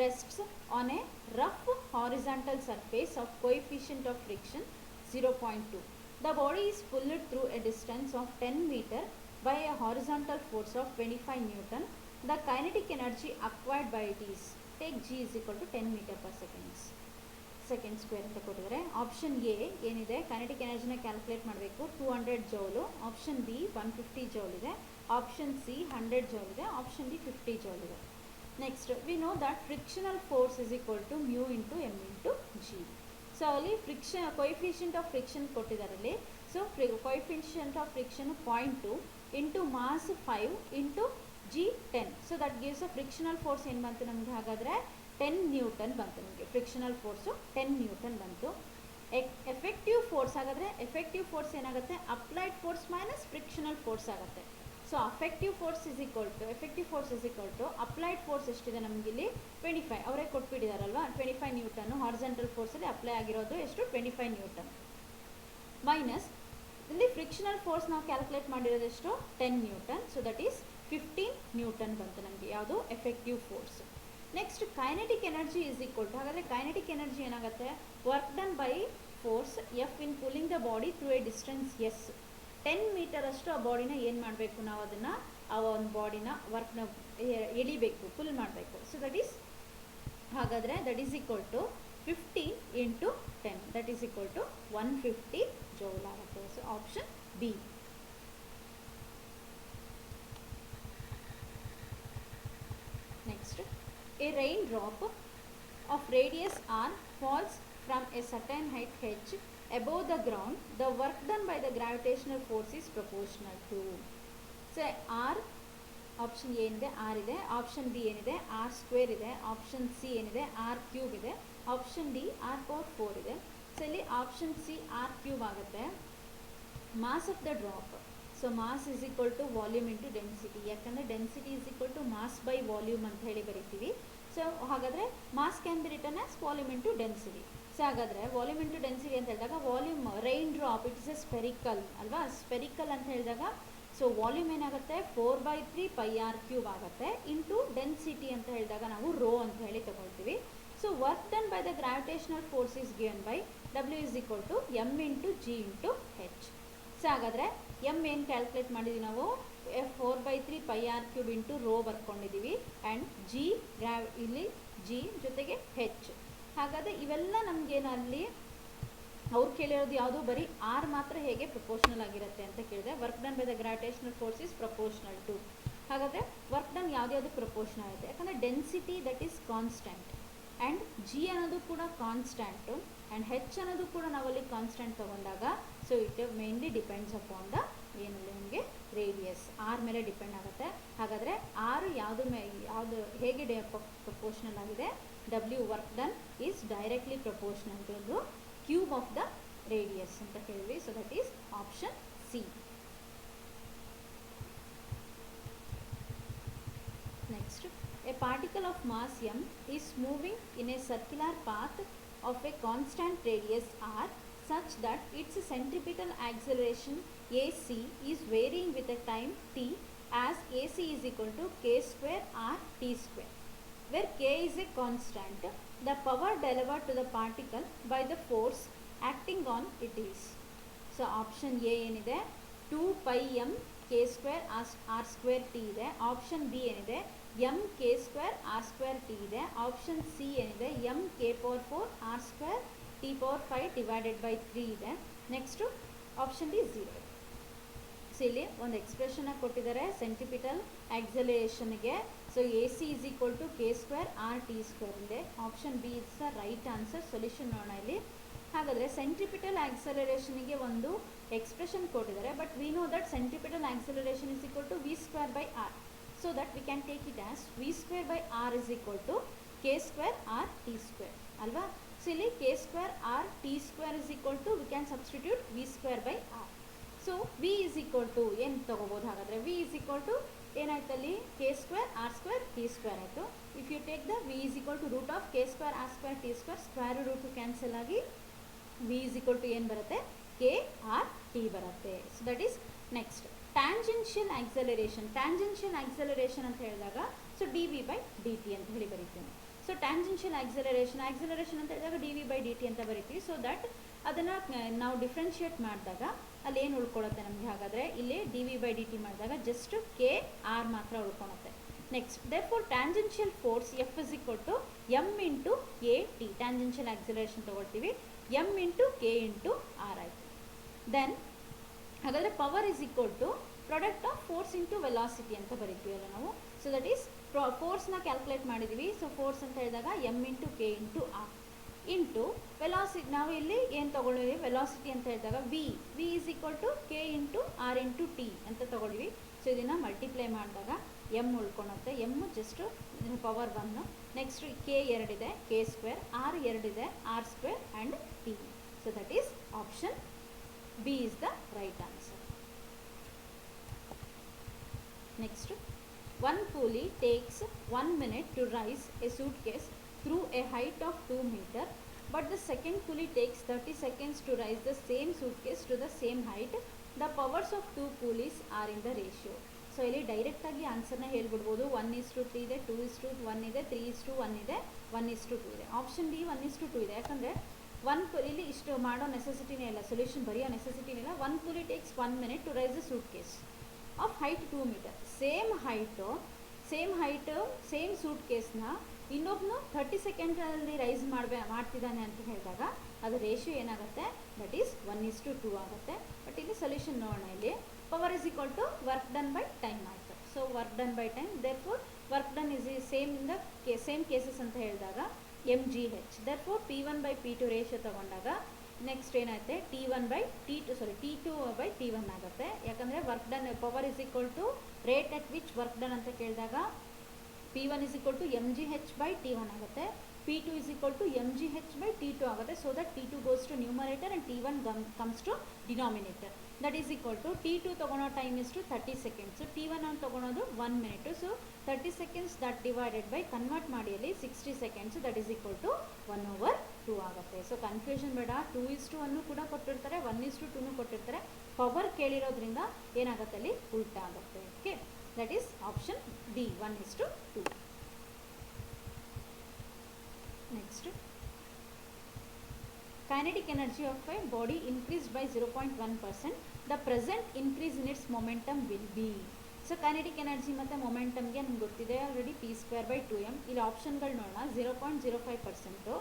rests on a rough horizontal surface of coefficient of friction 0.2. The body is pulled through a distance of 10 meter by a horizontal force of 25 Newton. The kinetic energy acquired by it is, take G is equal to 10 meter per second square ಅಂತ ಕೊಟ್ಟಿದ್ದಾರೆ. Option A ಏನಿದೆ, kinetic ಎನರ್ಜಿನ calculate ಮಾಡಬೇಕು, 200 joule. Option B 150 joule ಇದೆ. Option C 100 joule ಇದೆ. Option D 50 joule ಇದೆ. Next, we know that frictional force is equal to mu into m into g. So ಅಲ್ಲಿ friction coefficient of friction ಕೊಟ್ಟಿದ್ದಾರೆ ಅಲ್ಲಿ. ಸೊ coefficient of friction 0.2 into mass 5 into G10. So that gives a frictional force ಏನು ಬಂತು ನಮಗೆ, ಹಾಗಾದರೆ 10 newton ಬಂತು ನಮಗೆ. ಫ್ರಿಕ್ಷನಲ್ ಫೋರ್ಸು 10 ನ್ಯೂಟನ್ ಬಂತು. ಎಫೆಕ್ಟಿವ್ ಫೋರ್ಸ್, ಹಾಗಾದರೆ ಎಫೆಕ್ಟಿವ್ ಫೋರ್ಸ್ ಏನಾಗುತ್ತೆ, applied force minus frictional force ಆಗುತ್ತೆ. So effective force is equal to applied force ಎಷ್ಟಿದೆ ನಮಗಿಲ್ಲಿ 25, ಅವರೇ ಕೊಟ್ಬಿಟ್ಟಿದಾರಲ್ವಾ 25 ನ್ಯೂಟನ್ನು. ಹಾರಿಜಾಂಟಲ್ ಫೋರ್ಸಲ್ಲಿ ಅಪ್ಲೈ ಆಗಿರೋದು ಎಷ್ಟು 25 ನ್ಯೂಟನ್ ಮೈನಸ್ ಇಲ್ಲಿ ಫ್ರಿಕ್ಷನಲ್ ಫೋರ್ಸ್ ನಾವು ಕ್ಯಾಲ್ಕುಲೇಟ್ ಮಾಡಿರೋದು ಎಷ್ಟು 10 newton. So that is 15 newton ಬಂತು ನಮಗೆ ಯಾವುದು effective force. Next kinetic energy is equal to, ಹಾಗಾದರೆ ಕೈನೆಟಿಕ್ ಎನರ್ಜಿ ಏನಾಗುತ್ತೆ, work done by force F in pulling the body through a distance S. 10 metre ಅಷ್ಟು ಆ ಬಾಡಿನ ಏನು ಮಾಡಬೇಕು, ನಾವು ಅದನ್ನು ಆ ಒಂದು ಬಾಡಿನ ವರ್ಕ್ನ ಎಳಿಬೇಕು, ಪುಲ್ ಮಾಡಬೇಕು. ಸೊ ದಟ್ ಈಸ್ ಹಾಗಾದರೆ that is equal to 50 into 10, that is equal to 150 joule ಆಗುತ್ತೆ. So option B. Next, a rain drop of radius R falls from a certain height h above the ground, the work done by the gravitational force is proportional to. So r option A ಏನಿದೆ R ಇದೆ, option B ಏನಿದೆ R square ಇದೆ, option C ಏನಿದೆ R cube ಇದೆ, option D R power 4 ಇದೆ. So ಇಲ್ಲಿ option C R cube ಆಗುತ್ತೆ. Mass of the drop, so mass is equal to volume into density, ಯಾಕಂದರೆ density is equal to mass by volume ಅಂತ ಹೇಳಿ ಬರೀತೀವಿ. So ಹಾಗಾದರೆ mass can be written as volume into density. So ಹಾಗಾದರೆ volume into density ಅಂತ ಹೇಳಿದಾಗ volume rain drop it's a spherical ಅಲ್ವಾ, spherical ಅಂತ ಹೇಳಿದಾಗ ಸೊ ವಾಲ್ಯೂಮ್ ಏನಾಗುತ್ತೆ 4/3 ಪೈ ಆರ್ ಕ್ಯೂಬ್ ಆಗುತ್ತೆ ಇಂಟು ಡೆನ್ಸಿಟಿ ಅಂತ ಹೇಳಿದಾಗ ನಾವು ರೋ ಅಂತ ಹೇಳಿ ತಗೊಳ್ತೀವಿ. So work done by the gravitational force is given by W is equal to M into G into H. So ಹಾಗಾದರೆ ಎಮ್ ಏನು ಕ್ಯಾಲ್ಕುಲೇಟ್ ಮಾಡಿದ್ವಿ ನಾವು 4/3 pi R cube into rho ಬರ್ಕೊಂಡಿದ್ದೀವಿ ಆ್ಯಂಡ್ ಜಿ ಇಲ್ಲಿ ಜಿ ಜೊತೆಗೆ ಹೆಚ್. ಹಾಗಾದರೆ ಇವೆಲ್ಲ ನಮಗೇನು ಅಲ್ಲಿ ಅವ್ರು ಕೇಳಿರೋದು ಯಾವುದು, ಬರೀ ಆರ್ ಮಾತ್ರ ಹೇಗೆ ಪ್ರಪೋರ್ಷನಲ್ ಆಗಿರುತ್ತೆ ಅಂತ ಕೇಳಿದೆ. Work done by the gravitational force is proportional to. ಹಾಗಾದರೆ ವರ್ಕ್ ಡನ್ ಯಾವ್ದು ಪ್ರಪೋರ್ಷನಲ್ ಆಗುತ್ತೆ, ಯಾಕಂದರೆ density that is constant and g ಅನ್ನೋದು ಕೂಡ ಕಾನ್ಸ್ಟೆಂಟು ಆ್ಯಂಡ್ ಹೆಚ್ ಅನ್ನೋದು ಕೂಡ ನಾವಲ್ಲಿ ಕಾನ್ಸ್ಟೆಂಟ್ ತೊಗೊಂಡಾಗ so it mainly depends upon the ಏನಿಲ್ಲ ನಿಮಗೆ ರೇಡಿಯಸ್ ಆರ್ ಮೇಲೆ ಡಿಪೆಂಡ್ ಆಗುತ್ತೆ. ಹಾಗಾದರೆ ಆರು ಯಾವುದು ಹೇಗೆ ಪ್ರಪೋರ್ಷನಲ್ ಆಗಿದೆ, W work done is directly proportional to the cube of the radius ಅಂತ ಹೇಳಿದ್ವಿ. So that is option C. Next, a particle of mass m is moving in a circular path of a constant radius r such that its centripetal acceleration AC is varying with a time t as AC is equal to k square r t square, where k is a constant. The power delivered to the particle by the force acting on it is. So option A ಏನಿದೆ 2 pi m k square r square t ಇದೆ. Option B ಏನಿದೆ m k square r square t ಇದೆ. Option C ಏನಿದೆ m k power 4 r square t power 5 divided by 3 ಇದೆ. Next option D 0. So ಇಲ್ಲಿ ಒಂದು ಎಕ್ಸ್ಪ್ರೆಷನ್ನ ಕೊಟ್ಟಿದ್ದಾರೆ ಸೆಂಟ್ರಿಪಿಟಲ್ ಆಕ್ಸಲರೇಷನ್ಗೆ. So A C is equal to K square R T square ಇದೆ. Option B is the right answer. Solution ನೋಡೋಣ ಇಲ್ಲಿ. ಹಾಗಾದರೆ ಸೆಂಟ್ರಿಪಿಟಲ್ ಆಕ್ಸಲರೇಷನ್ಗೆ ಒಂದು ಎಕ್ಸ್ಪ್ರೆಷನ್ ಕೊಟ್ಟಿದ್ದಾರೆ, but we know that centripetal acceleration is equal to V square by R. So that we can take it as V square by R is equal to K square R T square ಅಲ್ವಾ. So ಇಲ್ಲಿ K square R T square is equal to we can substitute V square by R. So V is equal to ಏನು ತೊಗೋಬೋದು, ಹಾಗಾದರೆ V is equal to ಏನಾಯ್ತಲ್ಲಿ K square R square T square ಆಯಿತು. If you take the V is equal to root of K square R square T square, square root cancel ಆಗಿ V is equal to ಏನು ಬರುತ್ತೆ K R T ಬರುತ್ತೆ. So that is next tangential acceleration. Tangential acceleration ಅಂತ ಹೇಳಿದಾಗ so d V by D t ಅಂತ ಹೇಳಿ ಬರೀತೀವಿ. So tangential acceleration ಅಂತ ಹೇಳಿದಾಗ d V by D t ಅಂತ ಬರೀತೀವಿ. ಸೊ ದಟ್ ಅದನ್ನು ನಾವು ಡಿಫ್ರೆನ್ಷಿಯೇಟ್ ಮಾಡಿದಾಗ ಅಲ್ಲಿ ಏನು ಉಳ್ಕೊಳ್ಳುತ್ತೆ ನಮಗೆ, ಹಾಗಾದರೆ ಇಲ್ಲಿ D V by D T ಮಾಡಿದಾಗ ಜಸ್ಟ್ ಕೆ ಆರ್ ಮಾತ್ರ ಉಳ್ಕೊಳುತ್ತೆ. Next therefore tangential force F is equal to M into A T. Tangential acceleration ತೊಗೊಳ್ತೀವಿ, M into K into R ಆಯಿತು. ದೆನ್ ಹಾಗಾದರೆ power is equal to product of force into velocity ಅಂತ ಬರೀತೀವಲ್ಲ ನಾವು. So that is ಫೋರ್ಸ್ನ calculate ಮಾಡಿದ್ದೀವಿ. So force ಅಂತ ಹೇಳಿದಾಗ M into K into R. Into velocity. ನಾವು ಇಲ್ಲಿ ಏನು ತೊಗೊಳ್ಳಿವಿ, ವೆಲಾಸಿಟಿ ಅಂತ ಹೇಳಿದಾಗ V is equal to K into R into T ಅಂತ ತೊಗೊಳ್ಳಿವಿ. ಸೊ ಇದನ್ನು ಮಲ್ಟಿಪ್ಲೈ ಮಾಡಿದಾಗ ಎಮ್ ಉಳ್ಕೊಳುತ್ತೆ. M just power 1. Next K 2 ಇದೆ, ಕೆ ಸ್ಕ್ವೇರ್. ಆರ್ 2 ಇದೆ, R square and T. So that is option B is the right answer. Next, one coolie takes 1 minute to raise a suitcase through a height of 2 meter, but the second coolie takes 30 seconds to raise the same suitcase to the same height. The powers of two coolies are in the ratio. So ಇಲ್ಲಿ ಡೈರೆಕ್ಟಾಗಿ ಆನ್ಸರ್ನ ಹೇಳ್ಬಿಡ್ಬೋದು. 1:3 ಇದೆ, 2:1 ಇದೆ, 3:1 ಇದೆ, 1:2 ಇದೆ. Option D 1:2 ಇದೆ. ಯಾಕಂದರೆ ಇಲ್ಲಿ ಇಷ್ಟು ಮಾಡೋ ನೆಸೆಸಿಟಿನೇ ಇಲ್ಲ, ಸೊಲ್ಯೂಷನ್ ಬರೆಯೋ ನೆಸೆಸಿಟಿನೇ ಇಲ್ಲ. 1 coolie takes 1 minute to raise the suitcase of height 2 metre. Same height same ಸೂಟ್ ಕೇಸ್ನ ಇನ್ನೊಬ್ಬನು 30 ಸೆಕೆಂಡಲ್ಲಿ ರೈಸ್ ಮಾಡ್ತಿದ್ದಾನೆ ಅಂತ ಹೇಳಿದಾಗ ಅದು ರೇಷಿಯೋ ಏನಾಗುತ್ತೆ, ದಟ್ ಈಸ್ 1:2 ಆಗುತ್ತೆ. ಬಟ್ ಇಲ್ಲಿ ಸೊಲ್ಯೂಷನ್ ನೋಡೋಣ. ಇಲ್ಲಿ power is equal to work done by time ಆಯಿತು. So work done by time, therefore work done is same in the same cases ಅಂತ ಹೇಳಿದಾಗ mgh. ದೇರ್ಫೋರ್ P1/P2 ರೇಷಿಯೋ ತಗೊಂಡಾಗ next ಏನಾಗುತ್ತೆ, T2 by T1 ಆಗುತ್ತೆ. ಯಾಕಂದರೆ work done power is equal to rate at which work done ಅಂತ ಕೇಳಿದಾಗ P1 is equal to mgh/T1 ಆಗುತ್ತೆ. P2 is equal to mgh/T2 ಆಗುತ್ತೆ. So that T2 goes to numerator and T1 comes to denominator. That is equal to T2 ತೊಗೊಳೋ time ಇಷ್ಟು 30 seconds, T1 ಅಂತ ತೊಗೊಳೋದು 1 minute. So 30 seconds that divided by convert ಮಾಡಿ ಅಲ್ಲಿ 60 seconds, that is equal to 1/2 ಆಗುತ್ತೆ. So confusion ಬೇಡ. 2:1 ಕೂಡ ಕೊಟ್ಟಿರ್ತಾರೆ, 1:2 ಕೊಟ್ಟಿರ್ತಾರೆ. ಪವರ್ ಕೇಳಿರೋದ್ರಿಂದ ಏನಾಗುತ್ತೆ ಅಲ್ಲಿ ಉಲ್ಟಾ ಆಗುತ್ತೆ. Okay, that is option D 1:2. Next, kinetic energy of a body increased by 0.1%. The present increase in its momentum will be. So kinetic energy ಮತ್ತು ಮೊಮೆಂಟಮ್ಗೆ ನಿಮ್ಗೆ ಗೊತ್ತಿದೆ ಆಲ್ರೆಡಿ, p²/2m. ಇಲ್ಲಿ ಆಪ್ಷನ್ಗಳು ನೋಡೋಣ. 0.05%,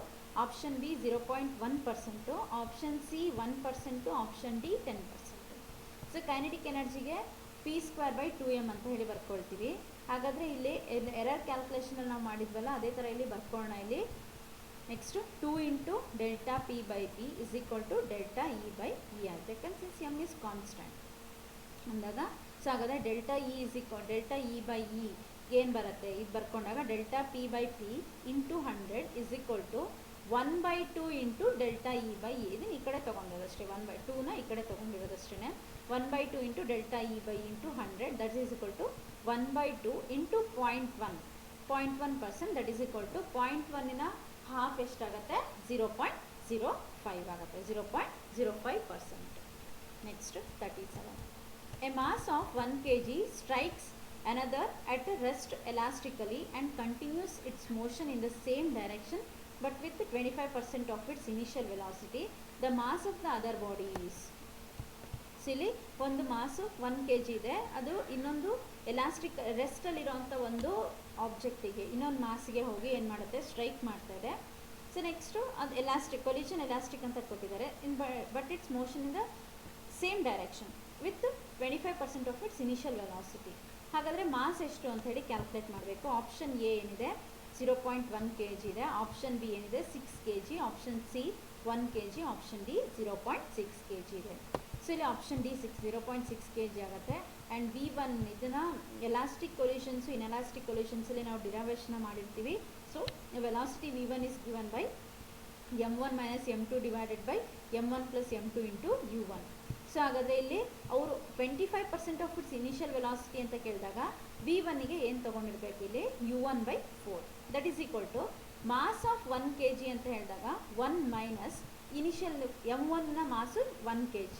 option B 0.1%, option C 1%, option D 10%. So kinetic ಎನರ್ಜಿಗೆ p²/2m ಅಂತ ಹೇಳಿ ಬರ್ಕೊಳ್ತೀವಿ. ಹಾಗಾದರೆ ಇಲ್ಲಿ ಎರರ್ ಕ್ಯಾಲ್ಕುಲೇಷನಲ್ಲಿ ನಾವು ಮಾಡಿದ್ವಲ್ಲ, ಅದೇ ಥರ ಇಲ್ಲಿ ಬರ್ಕೊಳ್ಳೋಣ. ಇಲ್ಲಿ next 2 into delta p/p is equal to delta e/e ಆಗುತ್ತೆ. ಯಾಕಂದ್ರೆ ಸಿನ್ಸ್ ಎಮ್ ಇಸ್ ಕಾನ್ಸ್ಟೆಂಟ್ ಅಂದಾಗ, ಸೊ ಹಾಗಾದರೆ ಡೆಲ್ಟಾ e/e ಏನು ಬರುತ್ತೆ, ಇದು ಬರ್ಕೊಂಡಾಗ delta p/p into 100 is equal to 1/2 into delta e/e. ಇದನ್ನು ಈ ಕಡೆ ತೊಗೊಂಡಿರೋದಷ್ಟೇ, 1/2ನ ಈ ಕಡೆ ತೊಗೊಂಡಿರೋದಷ್ಟೇ. 1/2 into delta e/e into 100, that is equal to 1/2 into 0.1%, that is equal to 0.1ನ ಹಾಫ್ ಎಷ್ಟಾಗುತ್ತೆ, 0.05 ಆಗುತ್ತೆ, 0.05%. Next 37. A mass of 1 kg strikes another at a rest elastically and continues its motion in the same direction but with 25% of its initial velocity. The mass of the other body is. ಇಲ್ಲಿ ಒಂದು ಮಾಸು 1 kg ಇದೆ, ಅದು ಇನ್ನೊಂದು elastic ರೆಸ್ಟಲ್ಲಿರೋಂಥ ಒಂದು ಆಬ್ಜೆಕ್ಟಿಗೆ ಇನ್ನೊಂದು ಮಾಸಿಗೆ ಹೋಗಿ ಏನು ಮಾಡುತ್ತೆ, ಸ್ಟ್ರೈಕ್ ಮಾಡ್ತಾ ಇದೆ. ಸೊ ನೆಕ್ಸ್ಟು ಅದು ಕೊಲಿಷನ್ ಎಲಾಸ್ಟಿಕ್ ಅಂತ ಕೊಟ್ಟಿದ್ದಾರೆ. But it's motion in the same direction with 25% of it's initial velocity. ಹಾಗಾದರೆ ಮಾಸ್ ಎಷ್ಟು ಅಂತ ಹೇಳಿ ಕ್ಯಾಲ್ಕುಲೇಟ್ ಮಾಡಬೇಕು. ಆಪ್ಷನ್ ಎ ಏನಿದೆ 0.1 kg ಇದೆ, ಆಪ್ಷನ್ ಬಿ ಏನಿದೆ 6 kg, option C 1 kg, option D 0.6 kg ಇದೆ. ಸೊ ಇಲ್ಲಿ ಆಪ್ಷನ್ ಡಿ 0.6 kg ಆಗುತ್ತೆ. ಆ್ಯಂಡ್ V1 ಇದನ್ನು ಎಲಾಸ್ಟಿಕ್ ಕೊಲ್ಯೂಷನ್ಸು ಇನ್ಎಲಾಸ್ಟಿಕ್ ಕೊಲ್ಯೂಷನ್ಸಲ್ಲಿ ನಾವು ಡಿರೈವೇಷನ್ ಮಾಡಿರ್ತೀವಿ. So velocity V1 is given by m1 minus m2 divided by m1 plus m2 into u1. So ಹಾಗಾದರೆ ಇಲ್ಲಿ ಅವರು 25% of it's initial velocity ಅಂತ ಕೇಳಿದಾಗ V1ಗೆ ಏನು ತೊಗೊಂಡಿರ್ಬೇಕು, ಇಲ್ಲಿ u1/4, that is equal to mass of 1 kg ಅಂತ ಹೇಳಿದಾಗ 1 ಮೈನಸ್ ಇನಿಷಿಯಲ್ m1ನ mass 1 kg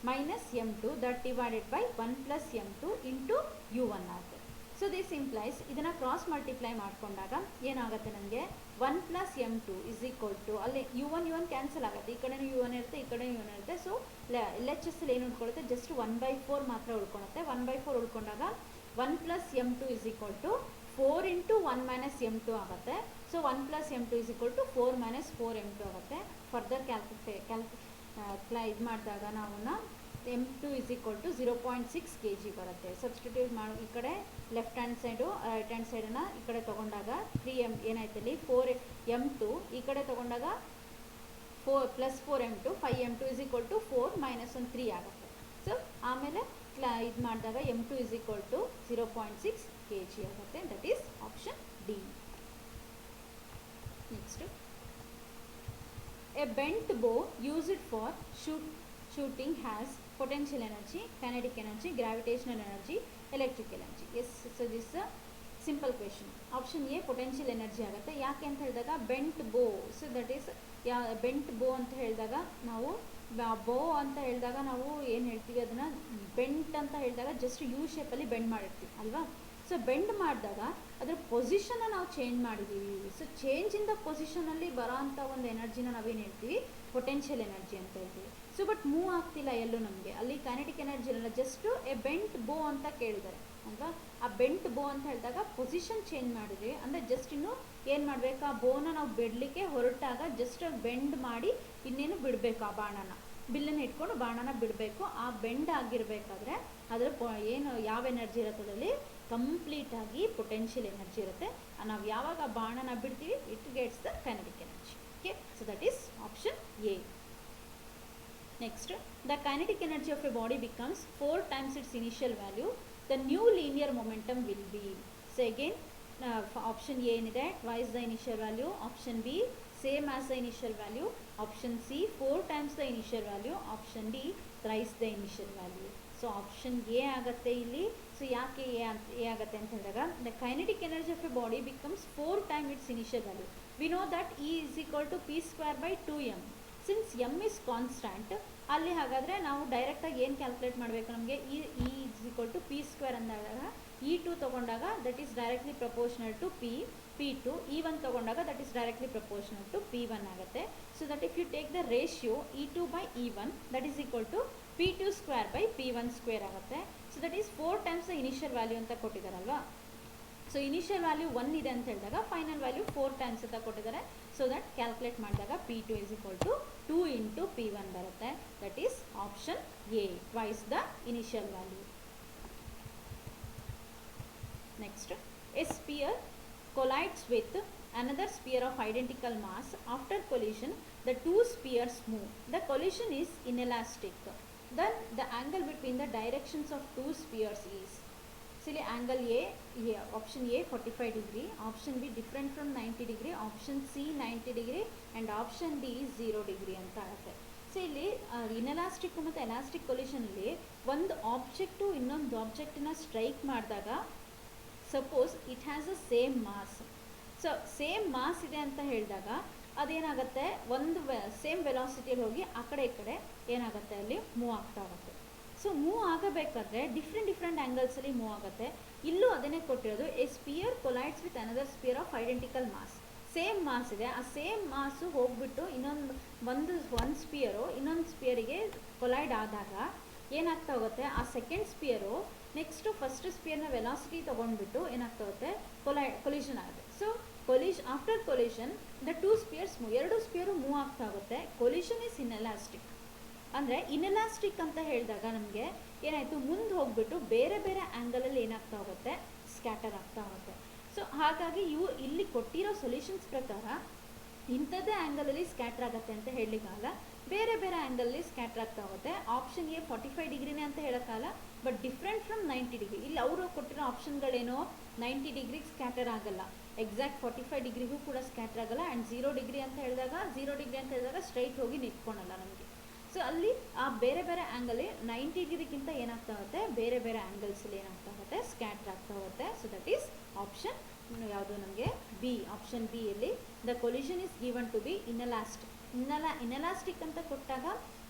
minus m2 that divided by 1 plus m2 into u1 ಆಗುತ್ತೆ. ಸೊ ದಿಸ್ ಇಂಪ್ಲೈಸ್ ಇದನ್ನು ಕ್ರಾಸ್ ಮಲ್ಟಿಪ್ಲೈ ಮಾಡಿಕೊಂಡಾಗ ಏನಾಗುತ್ತೆ, ನನಗೆ 1 plus m2 is equal to ಅಲ್ಲಿ u1 cancel ಆಗುತ್ತೆ, ಈ ಕಡೆನೂ u1 ಇರುತ್ತೆ, ಈ ಕಡೆ u1 ಇರುತ್ತೆ. ಸೊ LHS ಏನು ಉಳ್ಕೊಳ್ಳುತ್ತೆ, ಜಸ್ಟ್ 1/4 ಮಾತ್ರ ಉಳ್ಕೊಳುತ್ತೆ. 1/4 ಉಳ್ಕೊಂಡಾಗ 1 plus m2 is equal to 4 into 1 minus m2 ಆಗುತ್ತೆ. So 1 plus m2 is equal to 4 minus 4 m2 ಆಗುತ್ತೆ. ಫರ್ದರ್ ಇದು ಮಾಡಿದಾಗ ನಾವು m2 is equal to 0.6 kg ಬರುತ್ತೆ. ಸಬ್ಸ್ಟಿಟ್ಯೂಟ್ ಮಾಡಿ ಈ ಕಡೆ left hand side right hand ಸೈಡನ್ನು ಈ ಕಡೆ ತೊಗೊಂಡಾಗ 3m ಏನಾಯ್ತು ಇಲ್ಲಿ 4m2, ಈ ಕಡೆ ತೊಗೊಂಡಾಗ 4 + 4 m2 5m2 = 4 - 1 3 ಆಗುತ್ತೆ. ಸೊ ಆಮೇಲೆ ಇದು ಮಾಡಿದಾಗ m2 = 0.6 kg ಆಗುತ್ತೆ. That is option D. Next, a bent bow used for shooting has potential energy, kinetic energy, gravitational energy, electrical energy. Yes, so this is a simple question. Option A potential energy ಆಗುತ್ತೆ. ಯಾಕೆ ಅಂತ ಹೇಳಿದಾಗ bent ಬೋ, so that is bent ಬೋ ಅಂತ ಹೇಳಿದಾಗ ನಾವು ಬೋ ಅಂತ ಹೇಳಿದಾಗ ನಾವು ಏನು ಹೇಳ್ತೀವಿ, ಅದನ್ನು ಬೆಂಟ್ ಅಂತ ಹೇಳಿದಾಗ ಜಸ್ಟ್ ಯು ಶೇಪಲ್ಲಿ ಬೆಂಡ್ ಮಾಡಿರ್ತೀವಿ ಅಲ್ವಾ. ಸೊ ಬೆಂಡ್ ಮಾಡಿದಾಗ ಅದರ ಪೊಸಿಷನ್ನ ನಾವು ಚೇಂಜ್ ಮಾಡಿದ್ದೀವಿ. ಸೊ ಚೇಂಜ್ ಇನ್ ದ ಪೊಸಿಷನಲ್ಲಿ ಬರೋ ಅಂಥ ಒಂದು ಎನರ್ಜಿನ ನಾವೇನು ಹೇಳ್ತೀವಿ, ಪೊಟೆನ್ಷಿಯಲ್ ಎನರ್ಜಿ ಅಂತ ಹೇಳ್ತೀವಿ. ಸೊ ಬಟ್ ಮೂವ್ ಆಗ್ತಿಲ್ಲ ಎಲ್ಲೂ ನಮಗೆ, ಅಲ್ಲಿ ಕೈನೆಟಿಕ್ ಎನರ್ಜಿ ಇರಲ್ಲ, ಜಸ್ಟ್ ಎ ಬೆಂಟ್ ಬೋ ಅಂತ ಕೇಳಿದ್ದಾರೆ ಅಲ್ವಾ. ಆ ಬೆಂಟ್ ಬೋ ಅಂತ ಹೇಳಿದಾಗ ಪೊಸಿಷನ್ ಚೇಂಜ್ ಮಾಡಿದ್ವಿ ಅಂದರೆ ಜಸ್ಟ್ ಇನ್ನು ಏನು ಮಾಡಬೇಕು, ಆ ಬೋನ ನಾವು ಬಿಡಲಿಕ್ಕೆ ಹೊರಟಾಗ ಜಸ್ಟ್ ಬೆಂಡ್ ಮಾಡಿ ಇನ್ನೇನು ಬಿಡಬೇಕು, ಆ ಬಾಣನ ಬಿಲ್ಲನ್ನು ಇಟ್ಕೊಂಡು ಬಾಣನ ಬಿಡಬೇಕು. ಆ ಬೆಂಡ್ ಆಗಿರಬೇಕಾದ್ರೆ ಅದರ ಏನು ಯಾವ ಎನರ್ಜಿ ಇರುತ್ತೆ ಅದರಲ್ಲಿ ಕಂಪ್ಲೀಟಾಗಿ ಪೊಟೆನ್ಷಿಯಲ್ ಎನರ್ಜಿ ಇರುತ್ತೆ. ನಾವು ಯಾವಾಗ ಆ ಬಾಣನ ಬಿಡ್ತೀವಿ it gets the kinetic energy. Okay, so that is option A. Next, the kinetic energy of a body becomes 4 times its initial value. The new linear momentum will be. So again, option A ಏನಿದೆ, twice the initial value. Option B, same as the initial value. Option C, 4 times the initial value. Option D, thrice the initial value. So option A ಆಗುತ್ತೆ ಇಲ್ಲಿ. So ಯಾಕೆ A ಆಗುತ್ತೆ ಅಂತ ಹೇಳಿದಾಗ, the kinetic energy of a body becomes 4 times its initial value. We know that E = p²/2m. Since M is constant, ಅಲ್ಲಿ ಹಾಗಾದರೆ ನಾವು ಡೈರೆಕ್ಟಾಗಿ ಏನು ಕ್ಯಾಲ್ಕುಲೇಟ್ ಮಾಡಬೇಕು, ನಮಗೆ ಇ = p² ಅಂದಾಗ E2 ತೊಗೊಂಡಾಗ that is directly proportional to P2, E1 ತೊಗೊಂಡಾಗ that is directly proportional to P1 ಆಗುತ್ತೆ. So that if you take the ratio E2/E1 that is = P2² ಆಗುತ್ತೆ. So that is 4 times the initial value ಅಂತ ಕೊಟ್ಟಿದ್ದಾರಲ್ವಾ. So initial value 1 ಇದೆ ಅಂತ ಹೇಳಿದಾಗ final value 4 times ಅಂತ ಕೊಟ್ಟಿದ್ದಾರೆ. ಸೊ ದಟ್ ಕ್ಯಾಲ್ಕುಲೇಟ್ ಮಾಡಿದಾಗ P2 = 2 × P1 ಬರುತ್ತೆ. That is option A, twice the initial value. Next, a sphere collides with another sphere of identical mass. After collision, the two spheres move. The collision is inelastic. Then the angle between the directions of two spheres is. So angle A, option A 45 degree, option B different from 90 degree, option C 90 degree and option D 0 degree ಅಂತ ಆಗುತ್ತೆ. So ಇಲ್ಲಿ inelastic ಮತ್ತು elastic ಕೊಲಿಷನಲ್ಲಿ ಒಂದು object ಇನ್ನೊಂದು ಆಬ್ಜೆಕ್ಟನ್ನ strike ಮಾಡಿದಾಗ suppose it has a same mass. So same mass ಇದೆ ಅಂತ ಹೇಳಿದಾಗ ಅದೇನಾಗುತ್ತೆ, ಒಂದು ಸೇಮ್ ವೆಲಾಸಿಟಿಯಲ್ಲಿ ಹೋಗಿ ಆ ಕಡೆ ಈ ಕಡೆ ಏನಾಗುತ್ತೆ ಅಲ್ಲಿ ಮೂವ್ ಆಗ್ತಾ ಹೋಗುತ್ತೆ. ಸೊ ಮೂವ್ ಆಗಬೇಕಾದ್ರೆ ಡಿಫ್ರೆಂಟ್ ಆ್ಯಂಗಲ್ಸಲ್ಲಿ ಮೂವ್ ಆಗುತ್ತೆ. ಇಲ್ಲೂ ಅದನ್ನೇ ಕೊಟ್ಟಿರೋದು, a sphere collides with another sphere of identical mass. Same mass ಇದೆ, ಆ ಸೇಮ್ ಮಾಸು ಹೋಗ್ಬಿಟ್ಟು ಒಂದು ಸ್ಪಿಯರು ಇನ್ನೊಂದು ಸ್ಪಿಯರಿಗೆ ಕೊಲೈಡ್ ಆದಾಗ ಏನಾಗ್ತಾ ಹೋಗುತ್ತೆ, ಆ ಸೆಕೆಂಡ್ ಸ್ಪಿಯರು ನೆಕ್ಸ್ಟು ಫಸ್ಟ್ ಸ್ಪಿಯರ್ನ ವೆಲಾಸಿಟಿ ತೊಗೊಂಡ್ಬಿಟ್ಟು ಏನಾಗ್ತಾ ಹೋಗುತ್ತೆ, ಕೊಲಿಷನ್ ಆಗುತ್ತೆ. So after collision the two spheres move, ಎರಡು ಸ್ಪಿಯರು ಮೂವ್ ಆಗ್ತಾ ಹೋಗುತ್ತೆ. Collision is inelastic. ಅಂದರೆ ಇನ್ಎಲಾಸ್ಟಿಕ್ ಅಂತ ಹೇಳಿದಾಗ ನಮಗೆ ಏನಾಯಿತು, ಮುಂದೆ ಹೋಗ್ಬಿಟ್ಟು ಬೇರೆ ಬೇರೆ ಆ್ಯಂಗಲಲ್ಲಿ ಏನಾಗ್ತಾ ಹೋಗುತ್ತೆ, ಸ್ಕ್ಯಾಟರ್ ಆಗ್ತಾ ಹೋಗುತ್ತೆ. ಸೊ ಹಾಗಾಗಿ ಇಲ್ಲಿ ಕೊಟ್ಟಿರೋ ಸೊಲ್ಯೂಷನ್ಸ್ ಪ್ರಕಾರ ಇಂಥದ್ದೇ ಆ್ಯಂಗಲಲ್ಲಿ ಸ್ಕ್ಯಾಟರ್ ಆಗುತ್ತೆ ಅಂತ ಹೇಳಲಿಕ್ಕಾಗಲ್ಲ, ಬೇರೆ ಬೇರೆ ಆ್ಯಂಗಲಲ್ಲಿ ಸ್ಕ್ಯಾಟರ್ ಆಗ್ತಾ ಹೋಗುತ್ತೆ. ಆಪ್ಷನ್ ಎ 45 ಡಿಗ್ರಿನೇ ಅಂತ ಹೇಳೋಕ್ಕಾಗಲ್ಲ, ಬಟ್ ಡಿಫ್ರೆಂಟ್ ಫ್ರಮ್ 90 ಡಿಗ್ರಿ. ಇಲ್ಲಿ ಅವರು ಕೊಟ್ಟಿರೋ ಆಪ್ಷನ್ಗಳೇನೋ 90 ಡಿಗ್ರಿಗೆ ಸ್ಕ್ಯಾಟರ್ ಆಗಲ್ಲ, ಎಕ್ಸಾಕ್ಟ್ 45 ಡಿಗ್ರಿಗೂ ಕೂಡ ಸ್ಕ್ಯಾಟರ್ ಆಗಲ್ಲ. ಆ್ಯಂಡ್ 0 ಡಿಗ್ರಿ ಅಂತ ಹೇಳಿದಾಗ ಸ್ಟ್ರೈಟ್ ಹೋಗಿ ನಿಂತ್ಕೊಳಲ್ಲ ನಮಗೆ. ಸೊ ಅಲ್ಲಿ ಆ ಬೇರೆ ಬೇರೆ ಆ್ಯಂಗಲ್ಲಿ 90 ಡಿಗ್ರಿಗಿಂತ ಏನಾಗ್ತಾ ಹೋಗುತ್ತೆ, ಬೇರೆ ಬೇರೆ ಆ್ಯಂಗಲ್ಸಲ್ಲಿ ಏನಾಗ್ತಾ ಹೋಗುತ್ತೆ, ಸ್ಕ್ಯಾಟರ್ ಆಗ್ತಾ ಹೋಗುತ್ತೆ. ಸೊ ದಟ್ ಈಸ್ ಆಪ್ಷನ್ ಯಾವುದು ನಮಗೆ ಬಿ. ಆಪ್ಷನ್ ಬಿ ಯಲ್ಲಿ the collision is given to be inelastic. Inelastic ಅಂತ ಕೊಟ್ಟಾಗ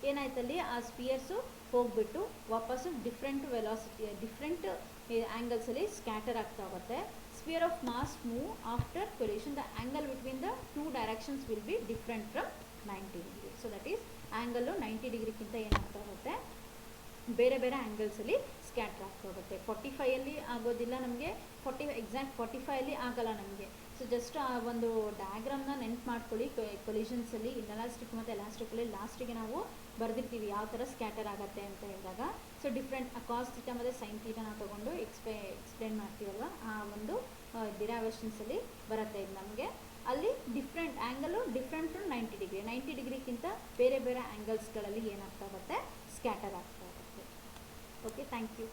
ಏನಾಯ್ತಲ್ಲಿ ಆ ಸ್ಪಿಯರ್ಸು ಹೋಗ್ಬಿಟ್ಟು ವಾಪಸ್ಸು ಡಿಫ್ರೆಂಟ್ ಆ್ಯಂಗಲ್ಸಲ್ಲಿ ಸ್ಕ್ಯಾಟರ್ ಆಗ್ತಾ ಹೋಗುತ್ತೆ. Sphere of mass move after collision, the angle between the two directions will be different from 90 degree. So that is angle 90 ಡಿಗ್ರಿಗಿಂತ ಏನಾಗ್ತಾ ಹೋಗುತ್ತೆ, ಬೇರೆ ಬೇರೆ ಆ್ಯಂಗಲ್ಸಲ್ಲಿ ಸ್ಕ್ಯಾಟ್ರ್ ಆಗ್ತಾ ಹೋಗುತ್ತೆ. 45ಯಲ್ಲಿ ಆಗೋದಿಲ್ಲ ನಮಗೆ, ಎಕ್ಸಾಕ್ಟ್ 45ಯಲ್ಲಿ ಆಗಲ್ಲ ನಮಗೆ. ಸೊ ಜಸ್ಟ್ ಆ ಒಂದು ಡಯಾಗ್ರಾಮ್ನ ನೆನ್ಪು ಮಾಡ್ಕೊಳ್ಳಿ. ಕೊಲಿಷನ್ಸಲ್ಲಿ ಇನ್ಎಲಾಸ್ಟಿಕ್ ಮತ್ತು ಎಲಾಸ್ಟಿಕಲ್ಲಿ ಲಾಸ್ಟಿಗೆ ನಾವು ಬರೆದಿರ್ತೀವಿ ಯಾವ ಥರ ಸ್ಕ್ಯಾಟರ್ ಆಗುತ್ತೆ ಅಂತ ಹೇಳಿದಾಗ. ಸೊ ಡಿಫ್ರೆಂಟ್ ಕಾಸ್ ಥೀಟಾ ಮತ್ತು ಸೈನ್ ಥೀಟಾನ ತೊಗೊಂಡು ಎಕ್ಸ್ಪ್ಲೇನ್ ಮಾಡ್ತೀವಲ್ವ, ಆ ಒಂದು ಡಿರೈವೇಷನ್ಸಲ್ಲಿ ಬರುತ್ತೆ ಇದು ನಮಗೆ. ಅಲ್ಲಿ different angle different to 90 degree 90 ಡಿಗ್ರಿಗಿಂತ ಬೇರೆ ಬೇರೆ ಆ್ಯಂಗಲ್ಸ್ಗಳಲ್ಲಿ ಏನಾಗ್ತಾ ಹೋಗುತ್ತೆ ಸ್ಕ್ಯಾಟರ್ ಆಗ್ತಾ ಹೋಗುತ್ತೆ. Okay, thank you.